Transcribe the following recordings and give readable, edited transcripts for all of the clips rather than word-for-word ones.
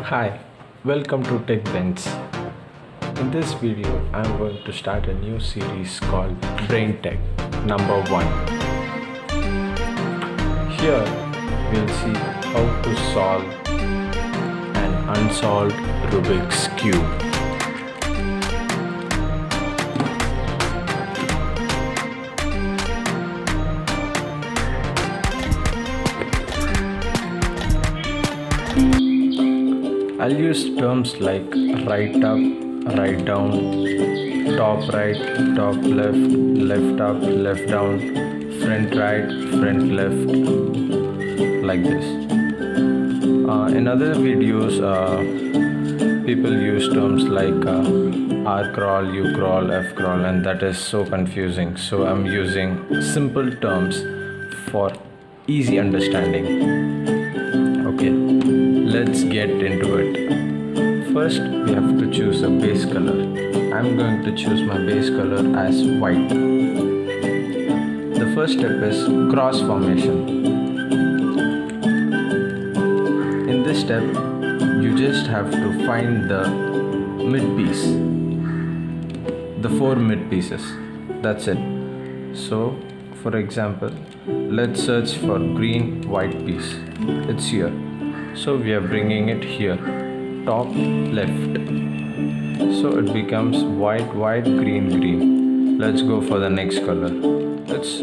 Hi, welcome to Tech Bench. In this video, I'm going to start a new series called Brain Tech number 1. Here, we'll see how to solve an unsolved Rubik's Cube. I'll use terms like right up, right down, top right, top left, left up, left down, front right, front left, like this. In other videos, people use terms like R crawl, U crawl, F crawl, and that is so confusing. So I'm using simple terms for easy understanding. Okay, let's get into it. First, we have to choose a base color. I'm going to choose my base color as white. The first step is cross formation. In this step, you just have to find the mid piece, the 4 mid pieces. That's it. So, for example, let's search for green white piece. It's here. So we are bringing it here, top left. So it becomes white white, green green. Let's go for the next color. It's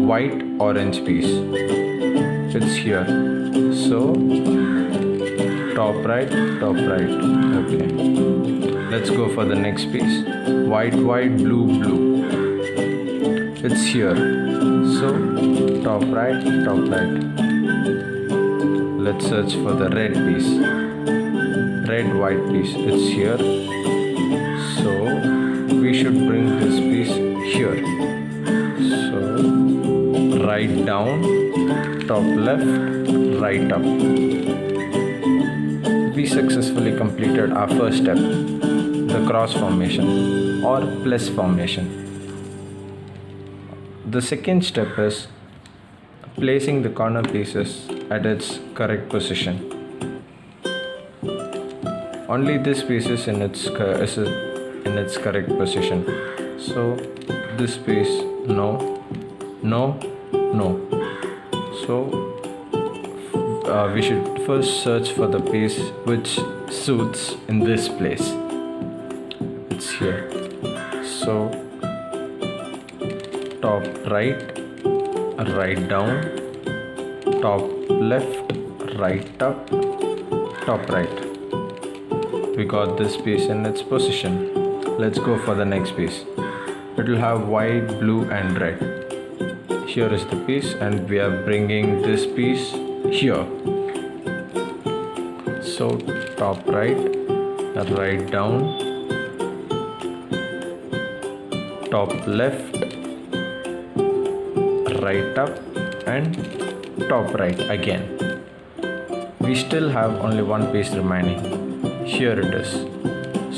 white orange piece. It's here. So top right, top right. Okay. Let's go for the next piece. White white, blue blue. It's here. So top right, top right. Let's search for the red piece. Red white piece. It's here. So we should bring this piece here. So right down, top left, right up. We successfully completed our first step, the cross formation or plus formation. The second step is placing the corner pieces at its correct position. Only this piece is in its correct position. So this piece, no, no, no. So we should first search for the piece which suits in this place. It's here. So top right, right down, top left, right up, top right. We got this piece in its position. Let's go for the next piece. It will have white, blue and red. Here is the piece and we are bringing this piece here. So top right, right down, top left, right up and top right again. We still have only one piece remaining. Here it is.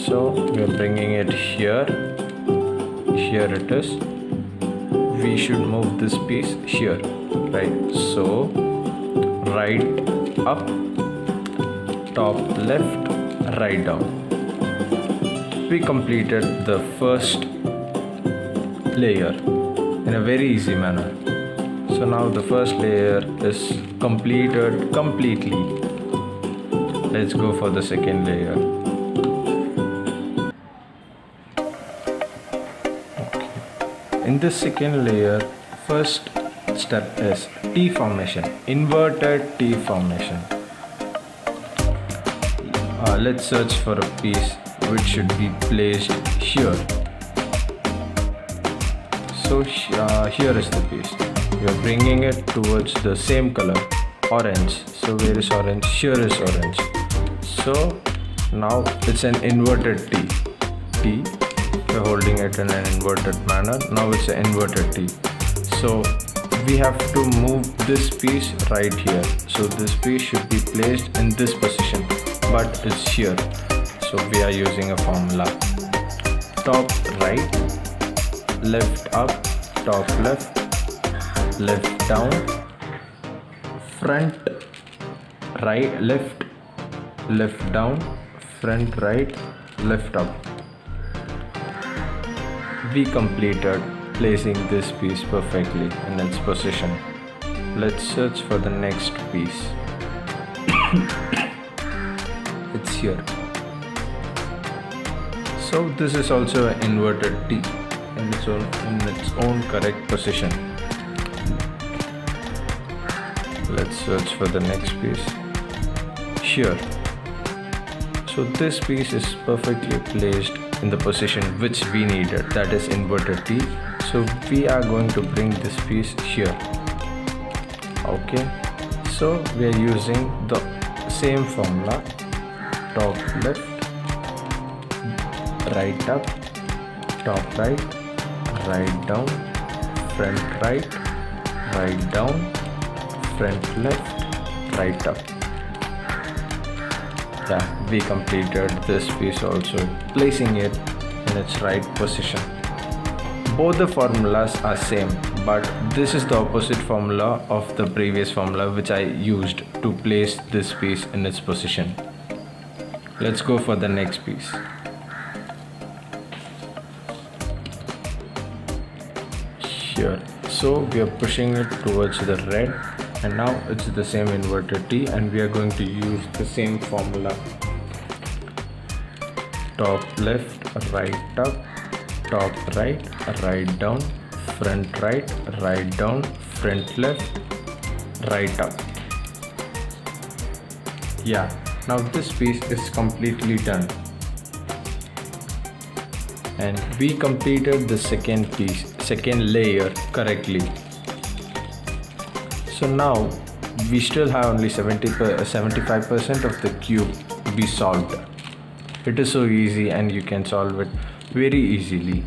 So we are bringing it here. Here it is. We should move this piece here, right? So right up, top left, right down. We completed the first layer in a very easy manner. So now the first layer is completed completely. Let's go for the second layer. Okay. In this second layer, first step is T formation, inverted T formation. Let's search for a piece which should be placed here. So here is the piece. We are bringing it towards the same color, orange. So where is orange? Here is orange. So now it's an inverted T. T. We're holding it in an inverted manner. Now it's an inverted T. So we have to move this piece right here. So this piece should be placed in this position, but it's here. So we are using a formula. Top right, left up, top left, left down, front right, left, left down, front right, left up. We completed placing this piece perfectly in its position. Let's search for the next piece. It's here. So this is also an inverted T in its own correct position. Let's search for the next piece. Here. So this piece is perfectly placed in the position which we needed, that is inverted T. So we are going to bring this piece here. Okay, so we are using the same formula: top left, right up, top right, right down, front right, right down, front left, right up. Yeah, we completed this piece also, placing it in its right position. Both the formulas are same, but this is the opposite formula of the previous formula which I used to place this piece in its position. Let's go for the next piece. Here. So we are pushing it towards the red, and now it's the same inverted T, and we are going to use the same formula: top left, right up, top right, right down, front right, right down, front left, right up. Yeah, now this piece is completely done, and we completed the second layer correctly. So now we still have only 75% of the cube to be solved. It is so easy, and you can solve it very easily.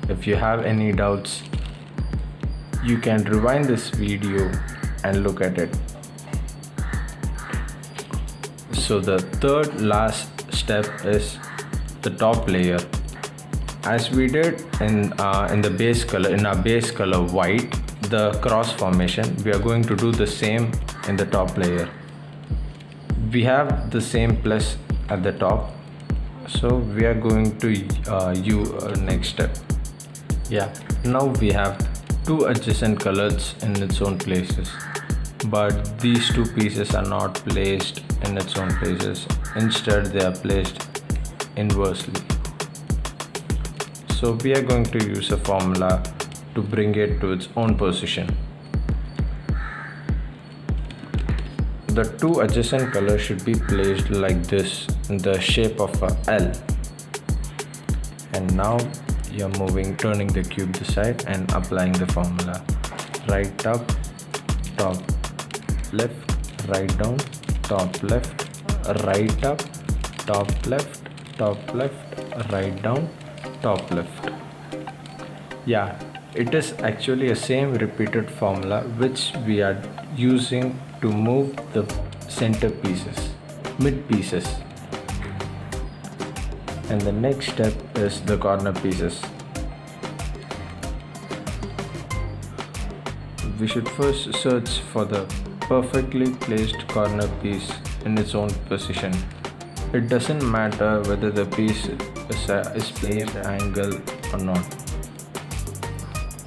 If you have any doubts, you can rewind this video and look at it. So the third last step is the top layer. As we did in the base color, in our base color white, the cross formation, we are going to do the same in the top layer. We have the same plus at the top, so we are going to next step. Yeah, now we have two adjacent colors in its own places, but these two pieces are not placed in its own places. Instead, they are placed inversely. So we are going to use a formula to bring it to its own position. The two adjacent colors should be placed like this in the shape of a L. And now you're turning the cube this side and applying the formula: right up, top left, right down, top left, right up, top left, right down, top left. Yeah, it is actually a same repeated formula which we are using to move the center pieces, mid pieces. And the next step is the corner pieces. We should first search for the perfectly placed corner piece in its own position. It doesn't matter whether the piece is placed at an angle or not.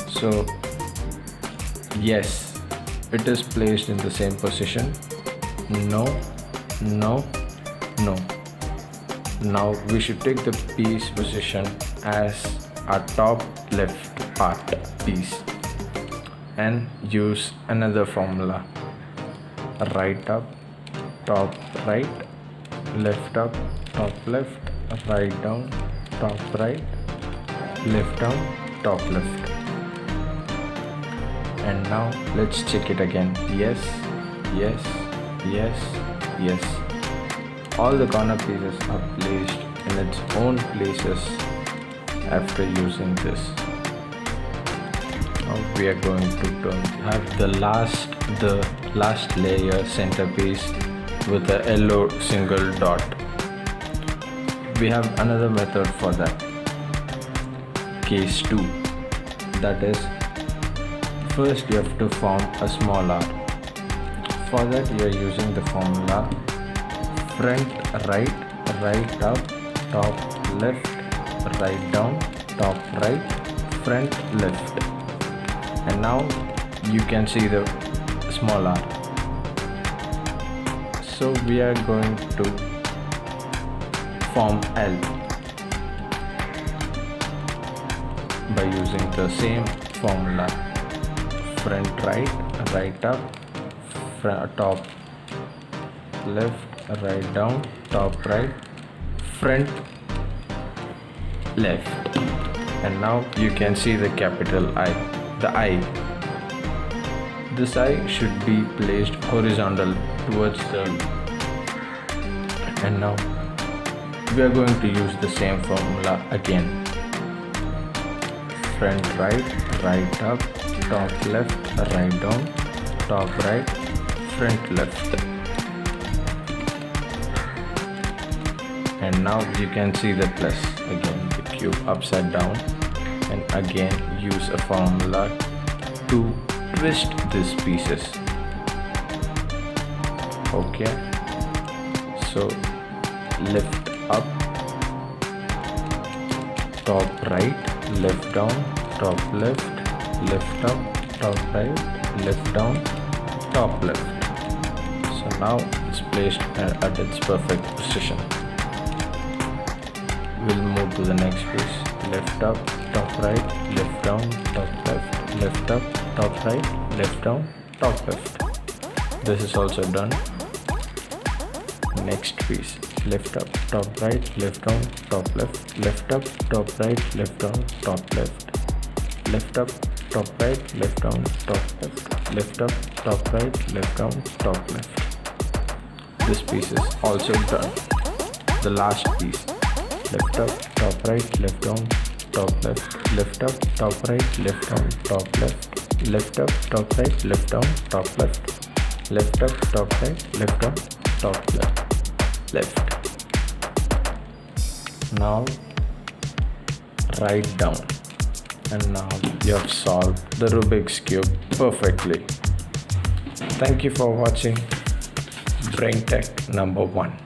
So yes, it is placed in the same position. No, no, no. Now we should take the piece position as our top left part piece and use another formula: right up, top right, left up, top left, right down, top right, left down, top left. And now let's check it again. Yes, yes, yes, yes. All the corner pieces are placed in its own places after using this. Now we are going to have the last layer centerpiece with a yellow single dot. We have another method for that. Case 2. That is, first you have to form a small R. For that you are using the formula front right, right up, top left, right down, top right, front left. And now you can see the small r. So we are going to form L by using the same formula. Front right, right up, top left, right down, top right, front left. And now you can see the capital I, the I. This I should be placed horizontal towards the. And now we are going to use the same formula again. Front right, right up, top left, right down, top right, front left. And now you can see the plus again, the cube upside down, and again use a formula to twist these pieces. Okay, so lift up, top right, left down, top left, lift up, top right, lift down, top left. So now it's placed at its perfect position. We'll move to the next piece. Lift up, top right, lift down, top left, lift up, top right, lift down, top left. This is also done. Next piece. Lift up, top right, lift down, top left, lift up, top right, lift down, top left, lift up, top right, lift down, top left, lift up, top right, lift down, top left. This piece is also done. The last piece. Lift up, top right, lift down, top left, lift up, top right, lift down, top left, lift up, top right, lift down, top left, lift up, top right, lift down, top left. Now write down, and now you have solved the Rubik's Cube perfectly. Thank you for watching Brain Tech number 1.